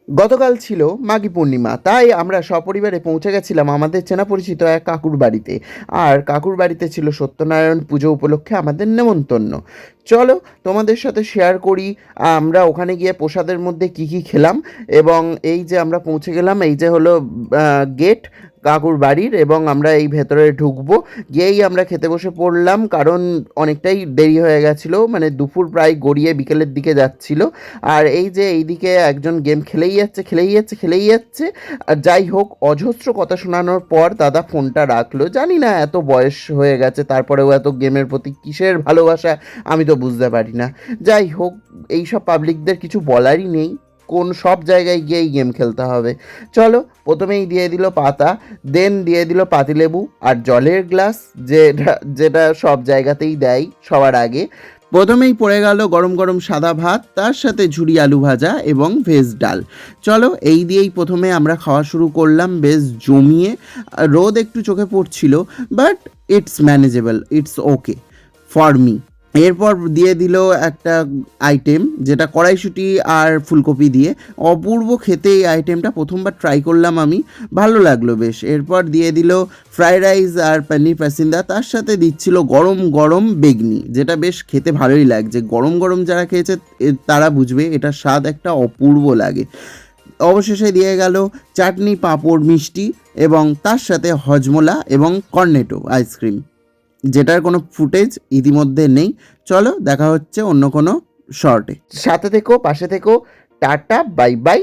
গতকাল ছিল মাঘী পূর্ণিমা, তাই আমরা সপরিবারে পৌঁছে গেছিলাম আমাদের চেনা পরিচিত এক কাকুর বাড়িতে। আর কাকুর বাড়িতে ছিল সত্যনারায়ণ পুজো উপলক্ষে আমাদের নেমন্তন্ন। চলো তোমাদের সাথে শেয়ার করি আমরা ওখানে গিয়ে প্রসাদের মধ্যে কি কি খেলাম। এবং এই যে আমরা পৌঁছে গেলাম, এই যে হলো গেট কাকুর বাড়ির, এবং আমরা এই ভেতরে ঢুকবো। গিয়েই আমরা খেতে বসে পড়লাম, কারণ অনেকটাই দেরি হয়ে গেছিলো, মানে দুপুর প্রায় গড়িয়ে বিকেলের দিকে যাচ্ছিল। আর এই যে এইদিকে একজন গেম খেলেই যাচ্ছে। আর যাই হোক, অজস্র কথা শোনানোর পর দাদা ফোনটা রাখলো। জানি না এত বয়স হয়ে গেছে তারপরেও এত গেমের প্রতি কিসের ভালোবাসা, আমি তো বুঝতে পারি না। যাই হোক, এইসব পাবলিকদের কিছু বলারই নেই, কোন সব জায়গায় গিয়েই গেম খেলতে হবে। চলো, প্রথমেই দিয়ে দিল পাতা, দেন দিয়ে দিল পাতিলেবু আর জলের গ্লাস, যেটা যেটা সব জায়গাতেই দেয় সবার আগে। প্রথমেই পড়ে গেল গরম গরম সাদা ভাত, তার সাথে ঝুরি আলু ভাজা এবং ভেজ ডাল। চলো, এই দিয়েই প্রথমে আমরা খাওয়া শুরু করলাম বেশ জমিয়ে। রোদ একটু চোখে পড়ছিল, but it's manageable, it's okay for me. এরপর দিয়ে দিল একটা আইটেম, যেটা কড়াইশুঁটি আর ফুলকপি দিয়ে। অপূর্ব খেতে এই আইটেমটা, প্রথমবার ট্রাই করলাম আমি, ভালো লাগলো বেশ। এরপর দিয়ে দিল ফ্রাইড রাইস আর পনির পাসিন্দা, তার সাথে দিচ্ছিল গরম গরম বেগনি, যেটা বেশ খেতে ভালোই লাগছে। গরম গরম যারা খেয়েছে তারা বুঝবে এটার স্বাদ একটা অপূর্ব লাগে। অবশেষে দিয়ে গেল চাটনি, পাঁপড়, মিষ্টি, এবং তার সাথে হজমোলা এবং কর্নেটো আইসক্রিম, যেটার কোনো ফুটেজ ইতিমধ্যে নেই। চলো, দেখা হচ্ছে অন্য কোনো শর্টে। সাথে থেকো, পাশে থেকো, টাটা, বাই বাই।